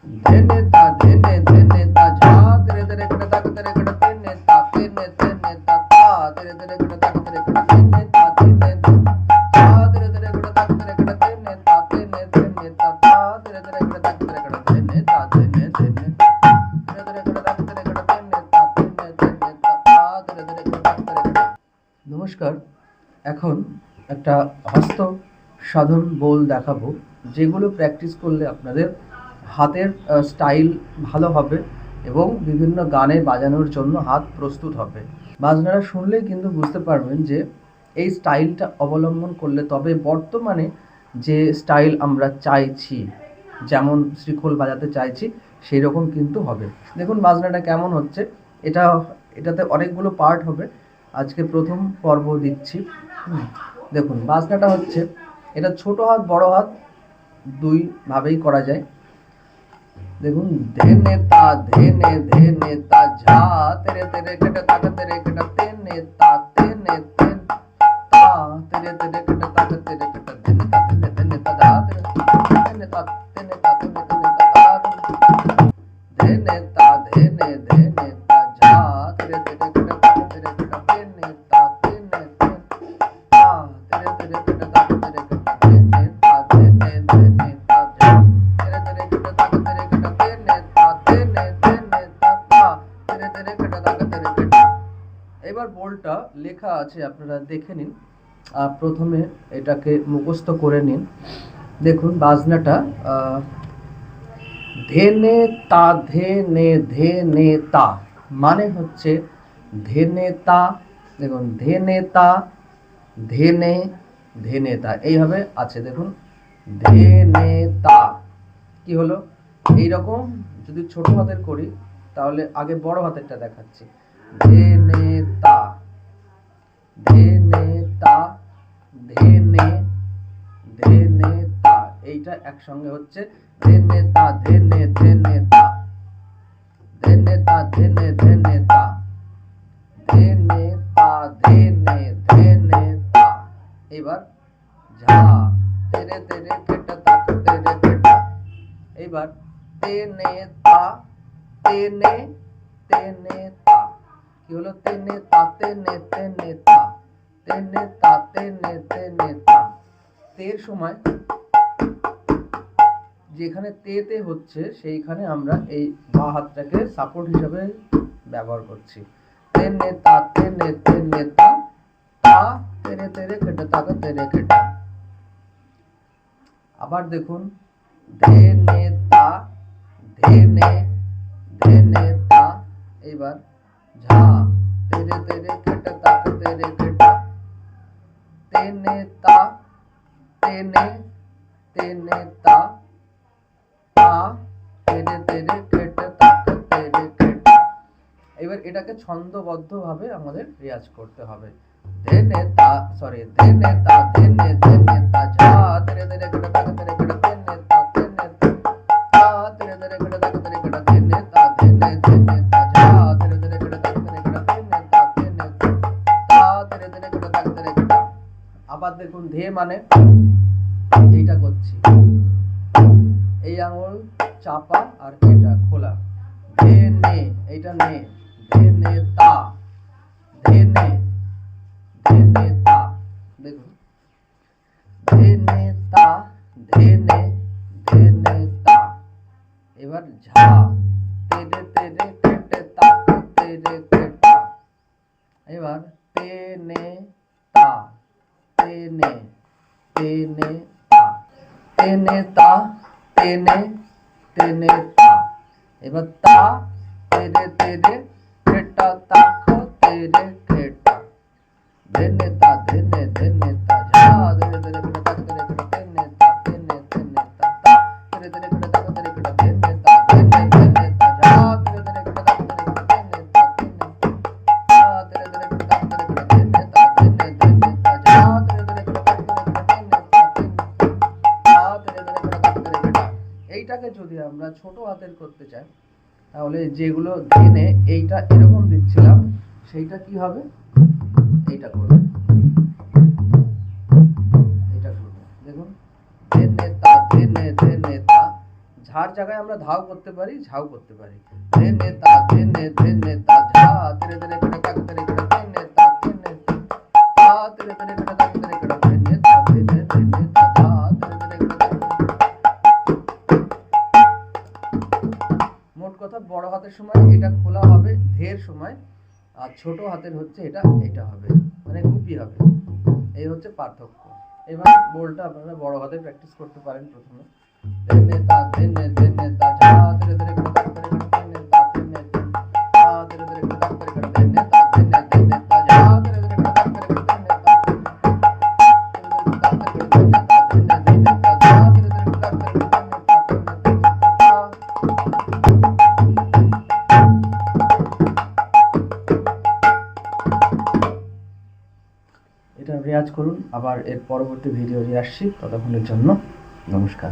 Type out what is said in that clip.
ধেনে তা ধেনে ধেনে তা ঝা তেরে তেরে কেটে তাক তেরে কেটে তেনে তা তেনে তেনে তা তা তেরে তেরে কেটে তাক তেরে কেটে তেনে তা তেনে তা তেরে তেরে কেটে তাক তেরে কেটে তেনে তা তেনে তেনে তা তা তেরে তেরে কেটে তাক তেরে কেটে তেনে তা তেনে তেনে তেরে তেরে কেটে তাক তেরে কেটে তেনে তা তেনে তেনে তা তা তেরে তেরে কেটে তাক তেরে কেটে। নমস্কার, এখন একটা হস্ত সাধন বোল দেখাবো, যেগুলো প্র্যাকটিস করলে আপনাদের হাতের স্টাইল ভালো হবে এবং বিভিন্ন গানে বাজানোর জন্য হাত প্রস্তুত হবে। বাজনাটা শুনলেই কিন্তু বুঝতে পারবেন যে এই স্টাইলটা অবলম্বন করলে তবে বর্তমানে যে স্টাইল আমরা চাইছি, যেমন শ্রীখোল বাজাতে চাইছি, সেই রকম কিন্তু হবে। দেখুন বাজনাটা কেমন হচ্ছে। এটাতে অনেকগুলো পার্ট হবে। আজকে প্রথম পর্ব দিচ্ছি। দেখুন বাজনাটা হচ্ছে, এটা ছোট হাত বড় হাত দুই ভাবেই করা যায়। দেখুন ধেনে তা ধেনে ধেনে তা ঝা তেরে তেরে কেটে তাক তেরে কেটে তেনে তা তেনে তেন তা তেরে তেরে কেটে তাক তেরে কেটে ধেনে তা তেনে তেনে তা ঝা তেরে তেনে তা তেনে তা তেনে তেনে তা ধেনে তা ধেনে ধেনে তা ঝা তেরে তেরে কেটে তাক তেরে কেটে তেনে তা তেনে তেন তা তেরে তেরে কেটে তাক তেরে কেটে তেনে তা ধেনে ধেনে তা ঝা তেরে তেরে কেটে তাক তেরে কেটে তেনে তা তেনে তেনে তা তা তেরে তেরে কেটে তাক তেরে কেটে। এবার বোলটা লেখা আছে, আপনারা দেখে নিন। প্রথমে এটাকে মুখস্থ করে নিন। দেখুন বাজনাটা ধেনে তা ধেনে ধেনে তা মানে হচ্ছে ধেনে তা। দেখুন ধেনে তা ধেনে ধেনে তা এইভাবে আছে। দেখুন ধেনে তা কি হলো, এইরকম যদি ছোট হাতের করি তাহলে আগে বড় হাতেরটা দেখাচ্ছি। ধেনে তা ধেনে তা ধেনে ধেনে তা, এইটা একসঙ্গে হচ্ছে ধেনে তা ধেনে ধেনে তা ধেনে তা ধেনে ধেনে তা ধেনে তা ধেনে ধেনে তা। এবার ঝা তেরে তেরে কেটে তাক তেরে কেটে। এবার তেনে তা তেনে তেনে তা কি হলো, তেনে তা তেনে তেনে তা তেনে তা তেনে তেনে তা। তের সময় যেখানে তেতে হচ্ছে সেইখানে আমরা এই বা হাতটাকে সাপোর্ট হিসাবে ব্যবহার করছি। তেনে তা তেনে তেনে তা তা তেরে তেরে কেটে তাক তেরে কেটে। আবার দেখুন ধেনে তা ধেনে ধেনে তা। এবার ঝা তেরে তেরে কেটে তাক তেরে কেটে তেনে তা তেনে তেনে তা তা তেরে তেরে কেটে তাক তেরে কেটে। এবার এটাকে ছন্দবদ্ধভাবে আমাদের রেয়াজ করতে হবে। ধেনে তা ধেনে তা ধেনে ধেনে তা ঝা তেরে তেরে কেটে তাক তেরে কেটে তেনে তা তেনে তা তেরে তেরে কেটে তাক তেরে কেটে তেনে তা ধেনে ধেনে তা ঝা তেরে তেরে কেটে তাক তেরে কেটে তেনে তা তেনে তা তেরে তেরে কেটে তাক তেরে কেটে। আবার দেখুন ধে মানে এইটা করছি, এই আঙুল চাপা আর এটা খোলা। ধেনে এইটা নে ধেনে তা ধেনে ধেনে তা। দেখুন ধেনে তা ধেনে ধেনে তা। এবার ঝা তেরে তেরে কেটে তাক তেরে কেটা। এবার তেনে তা তেনে তেনে তা তেনে তা তেনে তেনে তা। এবার তা তেরে তেরে কেটা তাক তেরে কেটা। ধেনে তা ধেনে ধেনে তা ঝা তেরে তেরে কেটে তাক তেরে কেটে তেনে তা তেনে তেনে তা তা তেরে তেরে কেটে তাক তেরে কেটে ধেনে তা ধেনে ধেনে তা ঝা তেরে তেরে কেটে তাক তেরে কেটে তেনে তা তেনে তা তেরে তেরে কেটে তাক তেরে কেটে ধেনে তা ধেনে ধেনে তা ঝা তেরে তেরে কেটে তাক তেরে কেটে তেনে তা তেনে। এইটাকে যদি আমরা ছোট হাতের করতে চাই তাহলে যেগুলো ধেনে এইটা এরকম দিচ্ছিলাম সেইটা কি হবে, এইটা করবে, এইটা করবে। দেখুন ধেনে তা ধেনে ধেনে তা ঝার জায়গায় আমরা ধাও করতে পারি, ঝাও করতে পারি। ধেনে তা ধেনে ধেনে তা ঝা তেরে তেরে কেটে তাক তেরে কেটে ধেনে তা ধেনে তা তেরে তেরে কেটে তাক তেরে কেটে ধেনে তা ধেনে ধেনে তা ঝা তেরে তেরে কেটে। মোট কথা বড় হাতের সময় এটা খোলা হবে ধের সময়, আর ছোট হাতের হচ্ছে এটা হবে, মানে গুপি হবে। এই হচ্ছে পার্থক্য। এবার বোলটা আপনারা বড় হাতে প্র্যাকটিস করতে পারেন। প্রথমে ধেনে তা ধেনে ধেনে তা ঝা তেরে তেরে কেটে তাক তেরে কেটে ধেনে তা ধেনে তা তেরে তেরে কেটে তাক তেরে কেটে ধেনে তা ধেনে ধেনে তা ঝা তেরে তেরে কেটে তাক তেরে কেটে ধেনে তা এটা রেয়াজ করুন। আবার এর পরবর্তী ভিডিও নিয়ে আসছি, ততক্ষণের জন্য নমস্কার।